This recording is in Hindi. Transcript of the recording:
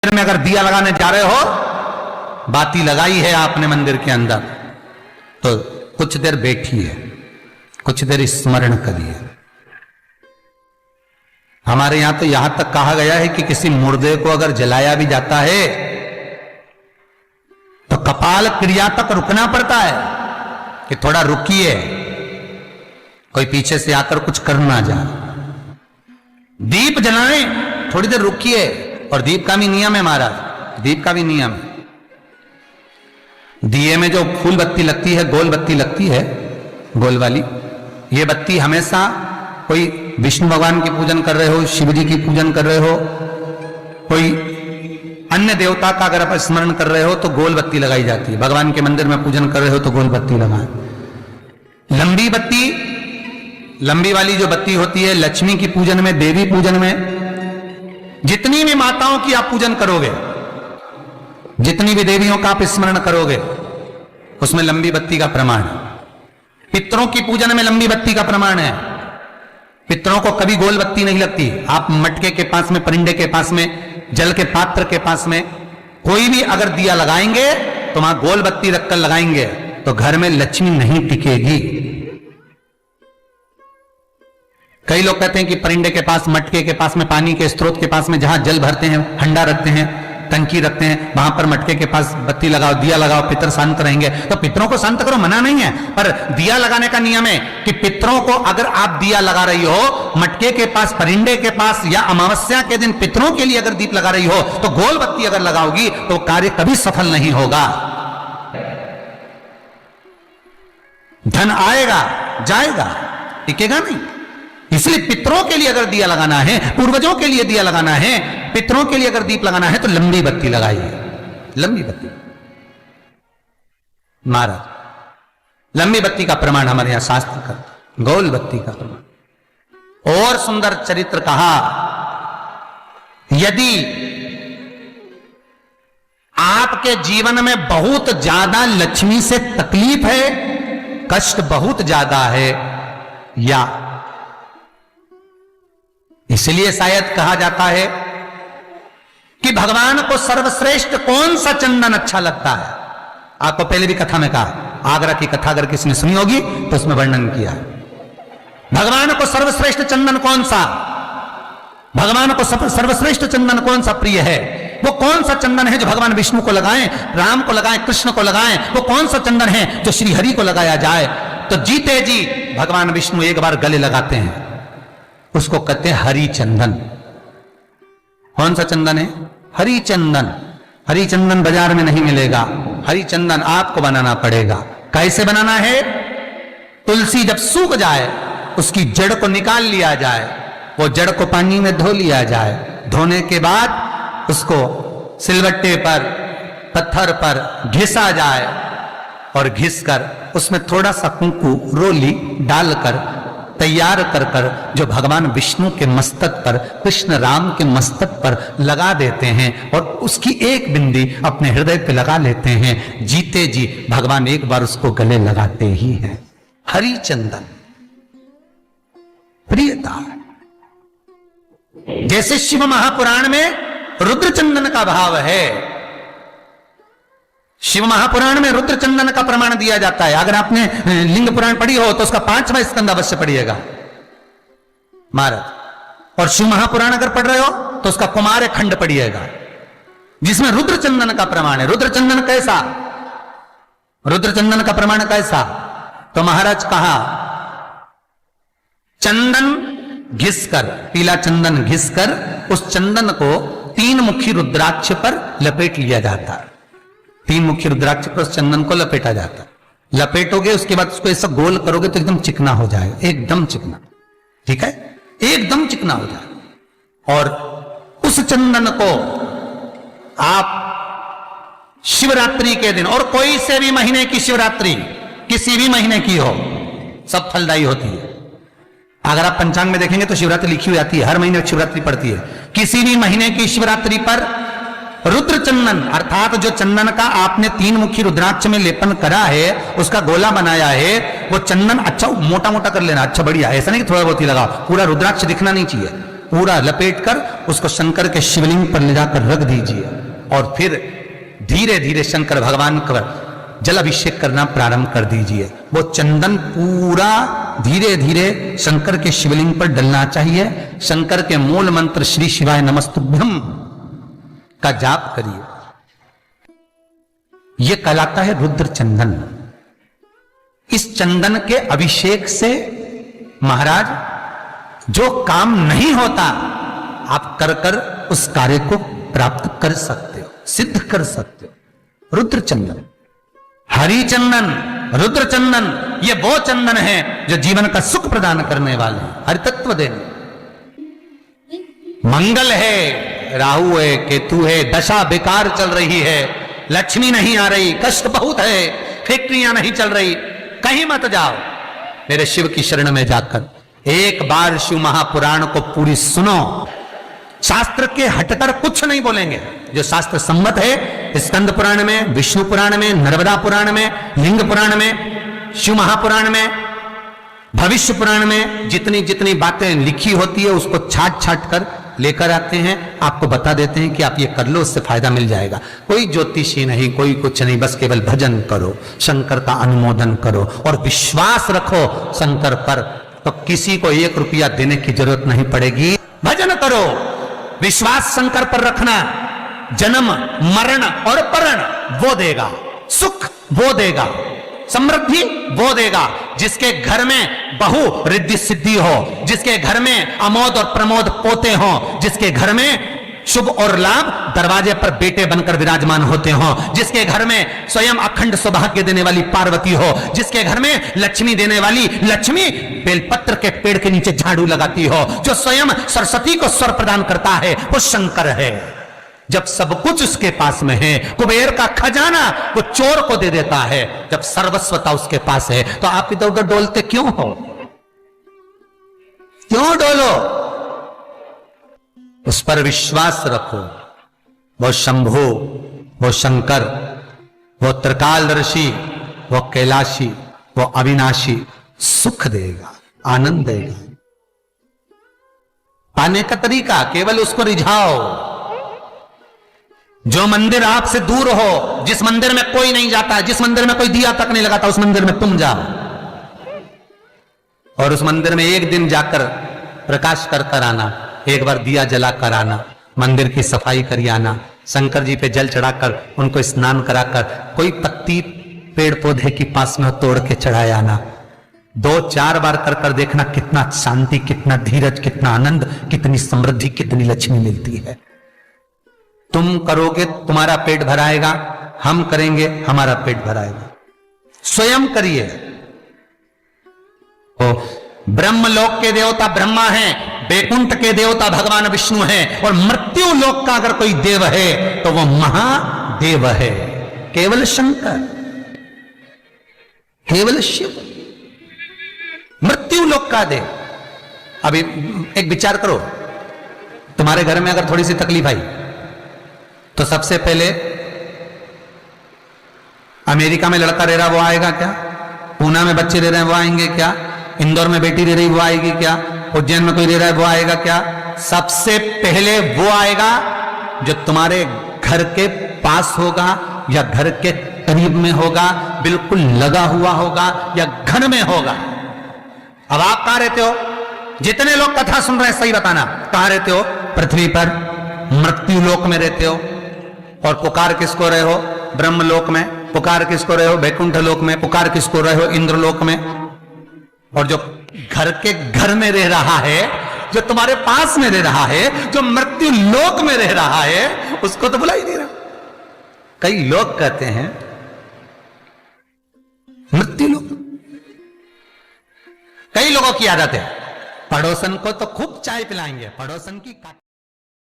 में अगर दिया लगाने जा रहे हो, बाती लगाई है आपने मंदिर के अंदर, तो कुछ देर बैठिए, कुछ देर स्मरण करिए। हमारे यहां तो यहां तक कहा गया है कि किसी मुर्दे को अगर जलाया भी जाता है तो कपाल क्रिया तक रुकना पड़ता है कि थोड़ा रुकिए, कोई पीछे से आकर कुछ कर ना जाए। दीप जलाएं, थोड़ी देर रुकिए। और दीप का भी नियम है महाराज, दीप का भी नियम है। दिए में जो फूल बत्ती लगती है, गोल बत्ती लगती है, गोल वाली, ये बत्ती हमेशा कोई विष्णु भगवान की पूजन कर रहे हो, शिव जी की पूजन कर रहे हो, कोई अन्य देवता का अगर आप स्मरण कर रहे हो तो गोल बत्ती लगाई जाती है। भगवान के मंदिर में पूजन कर रहे हो तो गोल बत्ती लगाएं। लंबी बत्ती, लंबी वाली जो बत्ती होती है लक्ष्मी की पूजन में, देवी पूजन में, जितनी भी माताओं की आप पूजन करोगे, जितनी भी देवियों का आप स्मरण करोगे, उसमें लंबी बत्ती का प्रमाण है। पितरों की पूजन में लंबी बत्ती का प्रमाण है। पितरों को कभी गोल बत्ती नहीं लगती। आप मटके के पास में, परिंदे के पास में, जल के पात्र के पास में कोई भी अगर दिया लगाएंगे तो वहां गोल बत्ती रखकर लगाएंगे तो घर में लक्ष्मी नहीं टिकेगी। कई लोग कहते हैं कि परिंदे के पास, मटके के पास में, पानी के स्रोत के पास में जहां जल भरते हैं, हंडा रखते हैं, टंकी रखते हैं, वहां पर मटके के पास बत्ती लगाओ, दिया लगाओ, पितर शांत रहेंगे। तो पितरों को शांत करो, मना नहीं है, पर दिया लगाने का नियम है कि पितरों को अगर आप दिया लगा रही हो मटके के पास, परिंदे के पास, या अमावस्या के दिन पितरों के लिए अगर दीप लगा रही हो तो गोल बत्ती अगर लगाओगी तो कार्य कभी सफल नहीं होगा। धन आएगा जाएगा, टिकेगा नहीं। इसलिए पितरों के लिए अगर दिया लगाना है, पूर्वजों के लिए दिया लगाना है, पितरों के लिए अगर दीप लगाना है तो लंबी बत्ती लगाइए, लंबी बत्ती। महाराज लंबी बत्ती का प्रमाण हमारे यहां शास्त्र करता, गोल बत्ती का प्रमाण। और सुंदर चरित्र कहा, यदि आपके जीवन में बहुत ज्यादा लक्ष्मी से तकलीफ है, कष्ट बहुत ज्यादा है, या इसलिए शायद कहा जाता है कि भगवान को सर्वश्रेष्ठ कौन सा चंदन अच्छा लगता है। आपको पहले भी कथा में कहा, आगरा की कथा अगर किसी ने सुनी होगी तो उसमें वर्णन किया है। भगवान को सर्वश्रेष्ठ चंदन कौन सा, भगवान को सर्वश्रेष्ठ चंदन कौन सा प्रिय है, वो कौन सा चंदन है जो भगवान विष्णु को लगाएं, राम को लगाएं, कृष्ण को लगाएं, वो कौन सा चंदन है जो श्री हरि को लगाया जाए। तो जीते जी भगवान विष्णु एक बार गले लगाते हैं, उसको कहते हैं हरि चंदन। कौन सा चंदन है? हरि चंदन। हरि चंदन बाजार में नहीं मिलेगा, हरि चंदन आपको बनाना पड़ेगा। कैसे बनाना है? तुलसी जब सूख जाए उसकी जड़ को निकाल लिया जाए, वो जड़ को पानी में धो लिया जाए, धोने के बाद उसको सिलबट्टे पर, पत्थर पर घिसा जाए, और घिसकर उसमें थोड़ा सा कुंकू, रोली डालकर तैयार कर कर जो भगवान विष्णु के मस्तक पर, कृष्ण राम के मस्तक पर लगा देते हैं, और उसकी एक बिंदी अपने हृदय पे लगा लेते हैं। जीते जी भगवान एक बार उसको गले लगाते ही हैं। हरि चंदन प्रियता। जैसे शिव महापुराण में रुद्र चंदन का भाव है, शिव महापुराण में रुद्र चंदन का प्रमाण दिया जाता है। अगर आपने लिंग पुराण पढ़ी हो तो उसका 5वां स्कंद अवश्य पढ़िएगा महाराज। और शिव महापुराण अगर पढ़ रहे हो तो उसका कुमार खंड पढ़िएगा, जिसमें रुद्र चंदन का प्रमाण है। रुद्र चंदन कैसा, रुद्र चंदन का प्रमाण कैसा? तो महाराज कहा, चंदन घिसकर, पीला चंदन घिसकर उस चंदन को 3 मुखी रुद्राक्ष पर लपेट लिया जाता है। 3 मुख्य रुद्राक्ष पर उस चंदन को लपेटा जाता है। लपेटोगे उसके बाद उसको ऐसा गोल करोगे तो एकदम चिकना हो जाएगा, एकदम चिकना, ठीक है, एकदम चिकना हो जाएगा। और उस चंदन को आप शिवरात्रि के दिन, और कोई से भी महीने की शिवरात्रि, किसी भी महीने की हो, सब फलदायी होती है। अगर आप पंचांग में देखेंगे तो शिवरात्रि लिखी हुई आती है, हर महीने शिवरात्रि पड़ती है। किसी भी महीने की शिवरात्रि पर रुद्र चंदन, अर्थात जो चंदन का आपने 3 मुखी रुद्राक्ष में लेपन करा है, उसका गोला बनाया है, वो चंदन अच्छा मोटा मोटा कर लेना, अच्छा बढ़िया, ऐसा नहीं कि थोड़ा बहुत ही लगाओ, पूरा रुद्राक्ष दिखना नहीं चाहिए, पूरा लपेटकर उसको शंकर के शिवलिंग पर ले जाकर रख दीजिए और फिर धीरे धीरे शंकर भगवान का जल अभिषेक करना प्रारंभ कर दीजिए। वो चंदन पूरा धीरे धीरे शंकर के शिवलिंग पर डलना चाहिए। शंकर के मूल मंत्र श्री शिवाय नमस्तुभ्यम का जाप करिए। यह कहलाता है रुद्र चंदन। इस चंदन के अभिषेक से महाराज जो काम नहीं होता आप कर कर उस कार्य को प्राप्त कर सकते हो, सिद्ध कर सकते हो। रुद्र चंदन, हरि चंदन, रुद्र चंदन, ये वो चंदन है जो जीवन का सुख प्रदान करने वाले हैं, हरि तत्व देने। मंगल है, राहु है, केतु है, दशा बेकार चल रही है, लक्ष्मी नहीं आ रही, कष्ट बहुत है, फैक्ट्रियां नहीं चल रही, कहीं मत जाओ, मेरे शिव की शरण में जाकर एक बार शिव महापुराण को पूरी सुनो। शास्त्र के हटकर कुछ नहीं बोलेंगे, जो शास्त्र सम्मत है स्कंद पुराण में, विष्णु पुराण में, नर्मदा पुराण में, लिंग पुराण में, शिव महापुराण में, भविष्य पुराण में जितनी जितनी बातें लिखी होती है उसको छाट छाट कर लेकर आते हैं, आपको बता देते हैं कि आप ये कर लो, उससे फायदा मिल जाएगा। कोई ज्योतिषी नहीं, कोई कुछ नहीं, बस केवल भजन करो, शंकर का अनुमोदन करो और विश्वास रखो शंकर पर, तो किसी को 1 रुपया देने की जरूरत नहीं पड़ेगी। भजन करो, विश्वास शंकर पर रखना, जन्म मरण और परण वो देगा, सुख वो देगा, समृद्धि वो देगा। जिसके घर में बहु रिद्धि सिद्धि हो, जिसके घर में अमोद और प्रमोद पोते हो, जिसके घर में शुभ और लाभ दरवाजे पर बेटे बनकर विराजमान होते हो, जिसके घर में स्वयं अखंड सौभाग्य देने वाली पार्वती हो, जिसके घर में लक्ष्मी देने वाली लक्ष्मी बेलपत्र के पेड़ के नीचे झाड़ू लगाती हो, जो स्वयं सरस्वती को स्वर प्रदान करता है वो शंकर है। जब सब कुछ उसके पास में है, कुबेर का खजाना वो चोर को दे देता है, जब सर्वस्वता उसके पास है, तो आप इधर उधर डोलते क्यों हो? क्यों डोलो? उस पर विश्वास रखो। वो शंभु, वो शंकर, वो त्रिकालदर्शी, वो कैलाशी, वो अविनाशी सुख देगा, आनंद देगा। पाने का तरीका केवल उसको रिझाओ। जो मंदिर आपसे दूर हो, जिस मंदिर में कोई नहीं जाता, जिस मंदिर में कोई दिया तक नहीं लगाता, उस मंदिर में तुम जाओ और उस मंदिर में एक दिन जाकर प्रकाश कर कर आना, एक बार दिया जला कर आना, मंदिर की सफाई कर आना, शंकर जी पे जल चढ़ाकर उनको स्नान कराकर कोई पत्ती पेड़ पौधे की पास में तोड़ के चढ़ाया आना। 2-4 बार कर कर देखना कितना शांति, कितना धीरज, कितना आनंद, कितनी समृद्धि, कितनी लक्ष्मी मिलती है। तुम करोगे तुम्हारा पेट भराएगा, हम करेंगे हमारा पेट भराएगा। स्वयं करिए। तो ब्रह्मलोक के देवता ब्रह्मा हैं, बैकुंठ के देवता भगवान विष्णु हैं, और मृत्यु लोक का अगर कोई देव है तो वो महादेव है, केवल शंकर, केवल शिव, मृत्यु लोक का देव। अभी एक विचार करो, तुम्हारे घर में अगर थोड़ी सी तकलीफ आई तो सबसे पहले अमेरिका में लड़का रह रहा वो आएगा क्या? पूना में बच्चे रह रहे हैं वो आएंगे क्या? इंदौर में बेटी रह रही वो आएगी क्या? उज्जैन में कोई रह रहा है वो आएगा क्या? सबसे पहले वो आएगा जो तुम्हारे घर के पास होगा या घर के करीब में होगा, बिल्कुल लगा हुआ होगा या घर में होगा। अब आप कहां रहते हो? जितने लोग कथा सुन रहे हैं सही बताना, कहां रहते हो? पृथ्वी पर मृत्यु लोक में रहते हो। और पुकार किसको रहे हो? ब्रह्मलोक में। पुकार किसको रहे हो? बैकुंठ लोक में। पुकार किसको रहे हो? इंद्रलोक में। और जो घर के घर में रह रहा है, जो तुम्हारे पास में रह रहा है, जो मृत्यु लोक में रह रहा है, उसको तो बुला ही नहीं रहा। कई लोग कहते हैं मृत्यु लोक। कई लोगों की आदत है, पड़ोसन को तो खूब चाय पिलाएंगे, पड़ोसन की